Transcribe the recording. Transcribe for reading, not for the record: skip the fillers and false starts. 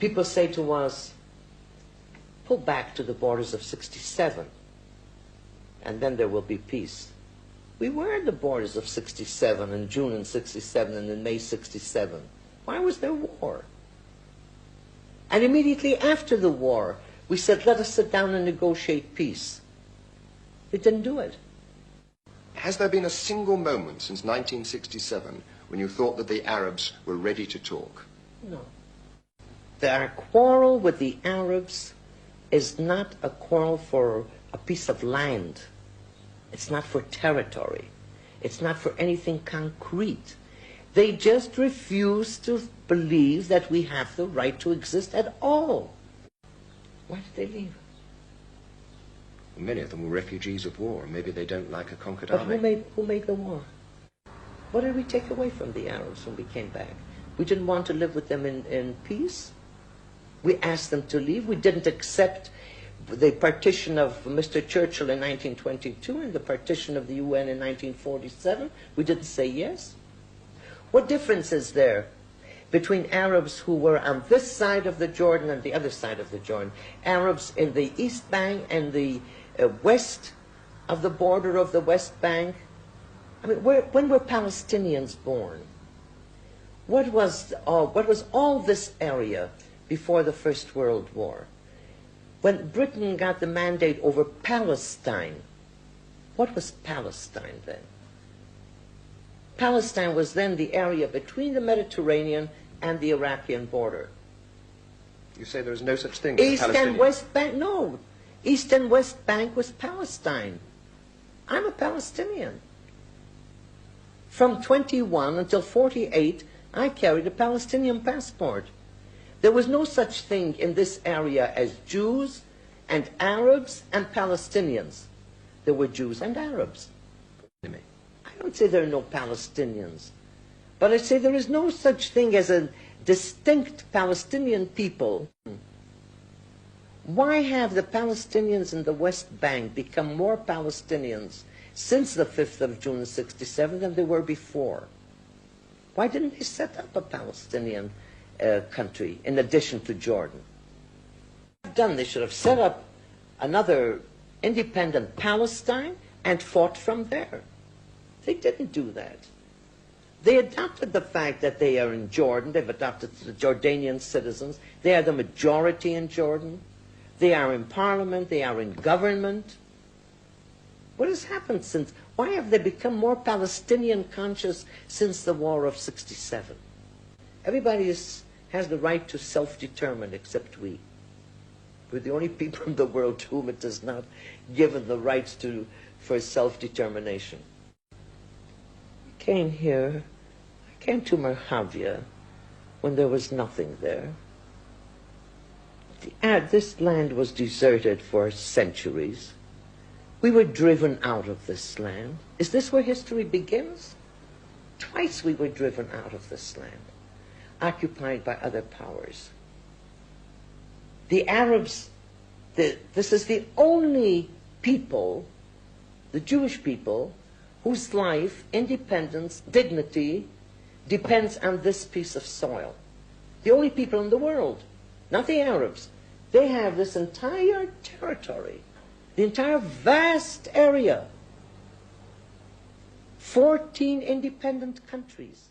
People say to us, pull back to the borders of 67, and then there will be peace. We were in the borders of 67, in June in 67, and in May 67. Why was there war? And immediately after the war, we said, let us sit down and negotiate peace. They didn't do it. Has there been a single moment since 1967 when you thought that the Arabs were ready to talk? No. Our quarrel with the Arabs is not a quarrel for a piece of land. It's not for territory. It's not for anything concrete. They just refuse to believe that we have the right to exist at all. Why did they leave? Many of them were refugees of war. Maybe they don't like a conquered But army. who made the war? What did we take away from the Arabs when we came back? We didn't want to live with them in peace. We asked them to leave. We didn't accept the partition of Mr. Churchill in 1922 and the partition of the UN in 1947. We didn't say yes. What difference is there between Arabs who were on this side of the Jordan and the other side of the Jordan? Arabs in the East Bank and the west of the border of the West Bank. I mean, when were Palestinians born? What was all this area before the First World War? When Britain got the mandate over Palestine, what was Palestine then? Palestine was then the area between the Mediterranean and the Iraqi border. You say there is no such thing as East and West Bank, no. East and West Bank was Palestine. I'm a Palestinian. From 21 until 48, I carried a Palestinian passport. There was no such thing in this area as Jews and Arabs and Palestinians. There were Jews and Arabs. I don't say there are no Palestinians, but I say there is no such thing as a distinct Palestinian people. Why have the Palestinians in the West Bank become more Palestinians since the 5th of June 67 than they were before? Why didn't they set up a Palestinian country in addition to Jordan? They should have set up another independent Palestine and fought from there. They didn't do that. They adopted the fact that they are in Jordan. They've adopted the Jordanian citizens. They are the majority in Jordan. They are in parliament. They are in government. What has happened since? Why have they become more Palestinian conscious since the War of 67? Everybody has the right to self-determine except we. We're the only people in the world to whom it is not given the rights for self-determination. I came here, I came to Merhavia when there was nothing there. This land was deserted for centuries. We were driven out of this land. Is this where history begins? Twice we were driven out of this land, occupied by other powers. The Arabs, this is the only people, the Jewish people, whose life, independence, dignity depends on this piece of soil. The only people in the world, not the Arabs. They have this entire territory, the entire vast area, 14 independent countries.